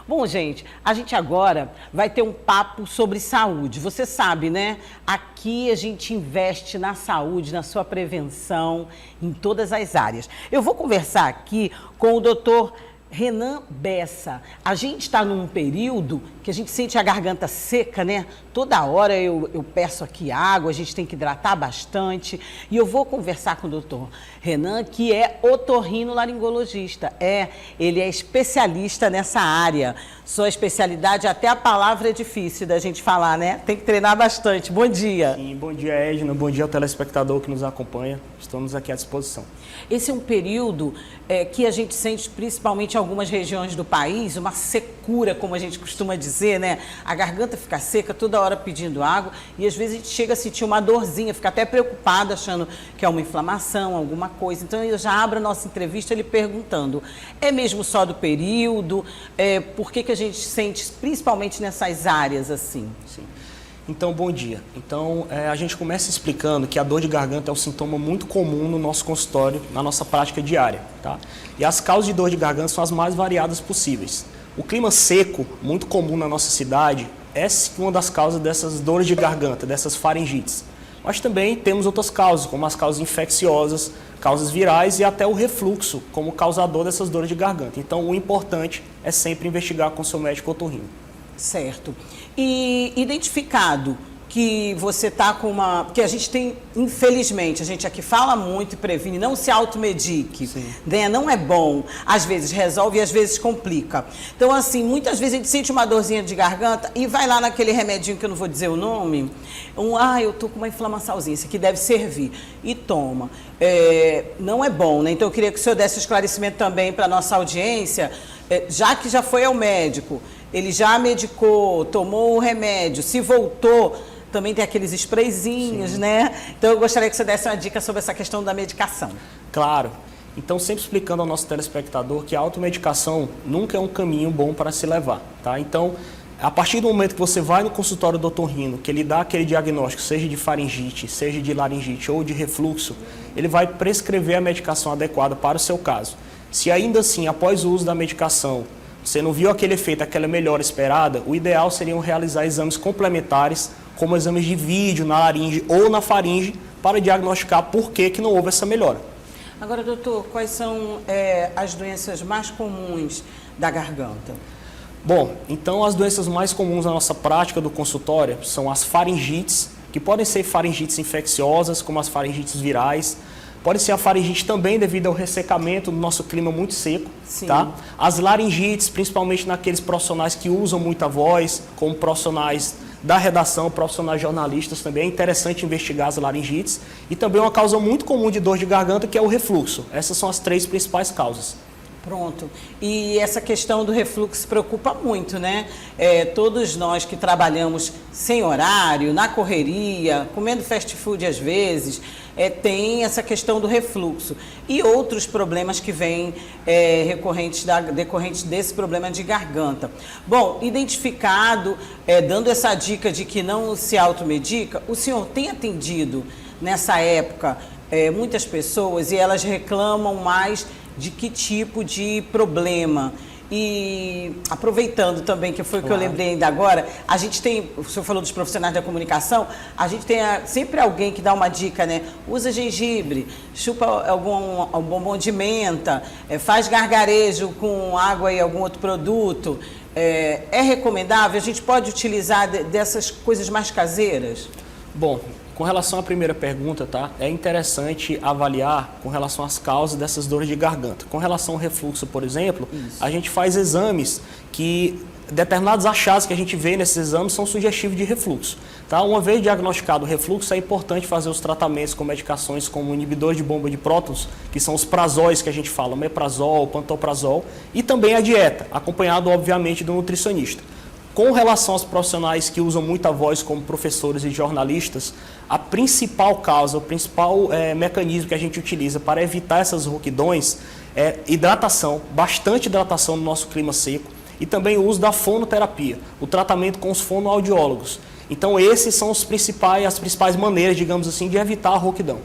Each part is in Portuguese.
Bom, gente, a gente agora vai ter um papo sobre saúde. Você sabe, né? Aqui a gente investe na saúde, na sua prevenção, em todas as áreas. Eu vou conversar aqui com o doutor Renan Bessa. A gente está num período que a gente sente a garganta seca, né? Toda hora eu peço aqui água, a gente tem que hidratar bastante. E eu vou conversar com o doutor Renan, que é otorrinolaringologista. Ele é especialista nessa área. Sua especialidade, até a palavra é difícil da gente falar, né? Tem que treinar bastante. Bom dia. Sim, bom dia, Edna. Bom dia ao telespectador que nos acompanha. Estamos aqui à disposição. Esse é um período que a gente sente, principalmente em algumas regiões do país, uma secura, como a gente costuma dizer, né? A garganta fica seca, toda hora pedindo água, e às vezes a gente chega a sentir uma dorzinha, fica até preocupado, achando que é uma inflamação, alguma coisa. Então eu já abro a nossa entrevista ele perguntando, é mesmo só do período? Por que a gente sente, principalmente nessas áreas assim? Sim. Então, bom dia. Então, a gente começa explicando que a dor de garganta é um sintoma muito comum no nosso consultório, na nossa prática diária, tá? E as causas de dor de garganta são as mais variadas possíveis. O clima seco, muito comum na nossa cidade, é uma das causas dessas dores de garganta, dessas faringites. Mas também temos outras causas, como as causas infecciosas, causas virais e até o refluxo, como causador dessas dores de garganta. Então, o importante é sempre investigar com o seu médico otorrino. Certo. E identificado que você está com uma... Porque a gente tem, infelizmente, a gente aqui fala muito e previne, não se automedique, né? Não é bom. Às vezes resolve e às vezes complica. Então, assim, muitas vezes a gente sente uma dorzinha de garganta e vai lá naquele remedinho que eu não vou dizer o nome, eu tô com uma inflamaçãozinha, isso aqui deve servir. E toma. Não é bom, né? Então, eu queria que o senhor desse esclarecimento também para a nossa audiência, já que já foi ao médico, ele já medicou, tomou o remédio, se voltou, também tem aqueles sprayzinhos, né? Então eu gostaria que você desse uma dica sobre essa questão da medicação. Claro. Então, sempre explicando ao nosso telespectador que a automedicação nunca é um caminho bom para se levar, tá? Então, a partir do momento que você vai no consultório do otorrino, que ele dá aquele diagnóstico, seja de faringite, seja de laringite ou de refluxo, ele vai prescrever a medicação adequada para o seu caso. Se ainda assim, após o uso da medicação, você não viu aquele efeito, aquela melhora esperada, o ideal seria realizar exames complementares, como exames de vídeo na laringe ou na faringe, para diagnosticar por que não houve essa melhora. Agora, doutor, quais são as doenças mais comuns da garganta? Bom, então as doenças mais comuns na nossa prática do consultório são as faringites, que podem ser faringites infecciosas, como as faringites virais. Pode ser a faringite também devido ao ressecamento do nosso clima muito seco, tá? As laringites, principalmente naqueles profissionais que usam muita voz, como profissionais da redação, profissionais jornalistas também, é interessante investigar as laringites. E também uma causa muito comum de dor de garganta, que é o refluxo. Essas são as 3 principais causas. Pronto. E essa questão do refluxo preocupa muito, né? Todos nós que trabalhamos sem horário, na correria, comendo fast food às vezes, tem essa questão do refluxo. E outros problemas que vêm decorrentes desse problema de garganta. Bom, identificado, dando essa dica de que não se automedica, o senhor tem atendido nessa época muitas pessoas e elas reclamam mais de que tipo de problema? E aproveitando também, que foi o que eu lembrei ainda agora, a gente tem, o senhor falou dos profissionais da comunicação, a gente tem sempre alguém que dá uma dica, né? Usa gengibre, chupa algum bombom de menta, faz gargarejo com água e algum outro produto. É recomendável? A gente pode utilizar dessas coisas mais caseiras? Bom, com relação à primeira pergunta, tá? É interessante avaliar com relação às causas dessas dores de garganta. Com relação ao refluxo, por exemplo, a gente faz exames que determinados achados que a gente vê nesses exames são sugestivos de refluxo. Tá? Uma vez diagnosticado o refluxo, é importante fazer os tratamentos com medicações como inibidores de bomba de prótons, que são os prazóis que a gente fala, omeprazol, pantoprazol, e também a dieta, acompanhado, obviamente, do nutricionista. Com relação aos profissionais que usam muita voz, como professores e jornalistas, a principal causa, o principal mecanismo que a gente utiliza para evitar essas rouquidões é hidratação, bastante hidratação no nosso clima seco, e também o uso da fonoterapia, o tratamento com os fonoaudiólogos. Então, esses são as principais maneiras, digamos assim, de evitar a rouquidão.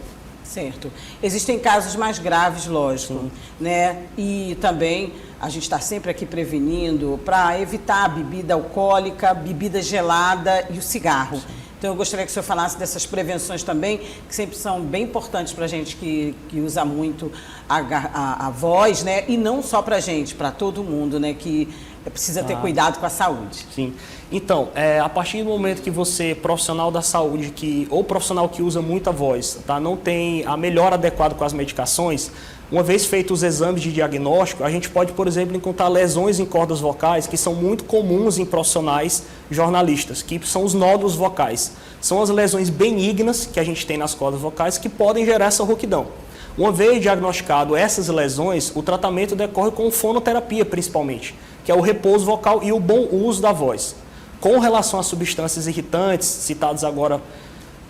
Certo. Existem casos mais graves, lógico, né? E também a gente está sempre aqui prevenindo para evitar a bebida alcoólica, bebida gelada e o cigarro. Sim. Então, eu gostaria que o senhor falasse dessas prevenções também, que sempre são bem importantes para a gente que usa muito a voz, né? E não só para a gente, para todo mundo, né? Que precisa ter cuidado com a saúde. Sim. Então, a partir do momento que você, profissional da saúde, ou profissional que usa muita voz, tá, não tem a melhor adequada com as medicações, uma vez feitos os exames de diagnóstico, a gente pode, por exemplo, encontrar lesões em cordas vocais que são muito comuns em profissionais jornalistas, que são os nódulos vocais. São as lesões benignas que a gente tem nas cordas vocais que podem gerar essa rouquidão. Uma vez diagnosticado essas lesões, o tratamento decorre com fonoterapia, principalmente, que é o repouso vocal e o bom uso da voz. Com relação às substâncias irritantes, citadas agora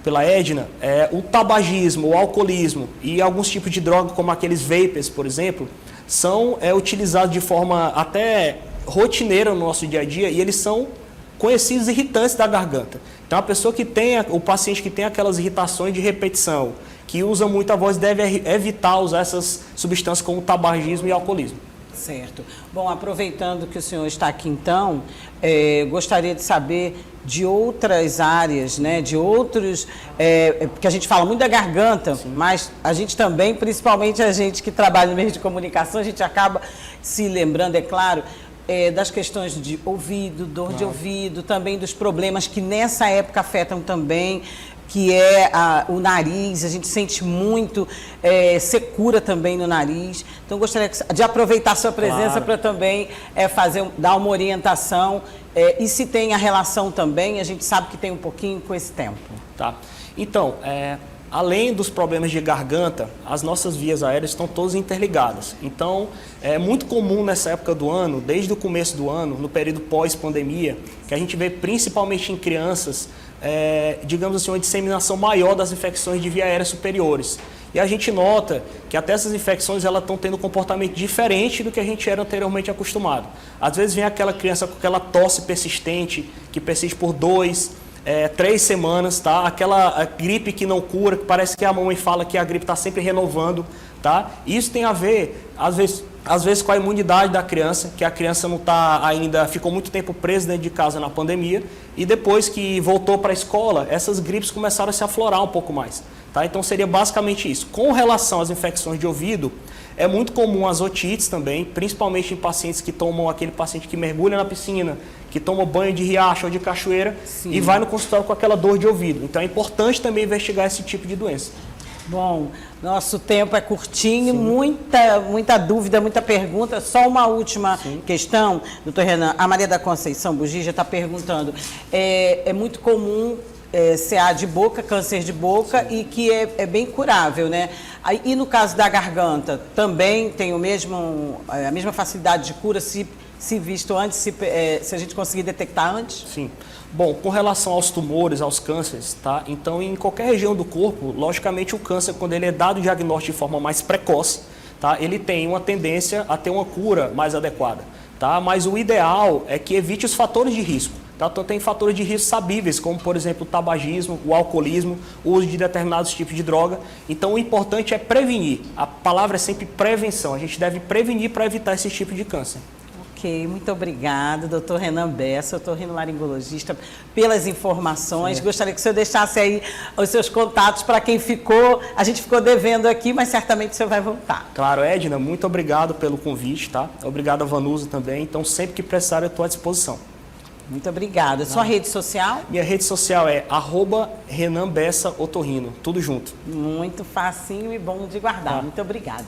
pela Edna, o tabagismo, o alcoolismo e alguns tipos de droga, como aqueles vapers, por exemplo, são utilizados de forma até rotineira no nosso dia a dia e eles são conhecidos irritantes da garganta. Então, a pessoa que tem, o paciente que tem aquelas irritações de repetição, que usa muita voz, deve evitar usar essas substâncias como tabagismo e alcoolismo. Certo. Bom, aproveitando que o senhor está aqui, então, gostaria de saber de outras áreas, né, de outros, porque a gente fala muito da garganta, sim, mas a gente também, principalmente a gente que trabalha no meio de comunicação, a gente acaba se lembrando, é claro, das questões de ouvido, dor de ouvido, também dos problemas que nessa época afetam também, que é o nariz, a gente sente muito secura também no nariz. Então, gostaria de aproveitar a sua presença para também dar uma orientação e se tem a relação também, a gente sabe que tem um pouquinho com esse tempo. Tá. Então, além dos problemas de garganta, as nossas vias aéreas estão todas interligadas. Então, é muito comum nessa época do ano, desde o começo do ano, no período pós-pandemia, que a gente vê principalmente em crianças, digamos assim, uma disseminação maior das infecções de via aérea superiores. E a gente nota que até essas infecções elas estão tendo um comportamento diferente do que a gente era anteriormente acostumado. Às vezes vem aquela criança com aquela tosse persistente, que persiste por 3 semanas, tá? Aquela gripe que não cura, que parece que a mamãe fala que a gripe está sempre renovando, tá? Isso tem a ver, às vezes com a imunidade da criança, que a criança não está ainda, ficou muito tempo presa dentro de casa na pandemia, e depois que voltou para a escola, essas gripes começaram a se aflorar um pouco mais, tá? Então seria basicamente isso. Com relação às infecções de ouvido, é muito comum as otites também, principalmente em pacientes que tomam, aquele paciente que mergulha na piscina, que toma banho de riacho ou de cachoeira, sim, e vai no consultório com aquela dor de ouvido. Então é importante também investigar esse tipo de doença. Bom, nosso tempo é curtinho, muita dúvida, muita pergunta. Só uma última questão, doutor Renan. A Maria da Conceição Bugija está perguntando. É muito comum CA de boca, câncer de boca, sim, e que é bem curável, né? E no caso da garganta, também tem a mesma facilidade de cura se visto antes, se a gente conseguir detectar antes? Sim. Bom, com relação aos tumores, aos cânceres, tá? Então, em qualquer região do corpo, logicamente o câncer, quando ele é dado o diagnóstico de forma mais precoce, tá? Ele tem uma tendência a ter uma cura mais adequada, tá? Mas o ideal é que evite os fatores de risco, tá? Então, tem fatores de risco sabíveis, como, por exemplo, o tabagismo, o alcoolismo, o uso de determinados tipos de droga. Então, o importante é prevenir. A palavra é sempre prevenção. A gente deve prevenir para evitar esse tipo de câncer. Ok, muito obrigada, doutor Renan Bessa, otorrinolaringologista, pelas informações. Sim. Gostaria que o senhor deixasse aí os seus contatos para quem a gente ficou devendo aqui, mas certamente o senhor vai voltar. Claro, Edna, muito obrigado pelo convite, tá? Obrigado a Vanusa também, então sempre que precisar eu estou à disposição. Muito obrigada. Sua rede social? Minha rede social é @RenanBessaOtorrino, tudo junto. Muito facinho e bom de guardar. Muito obrigada.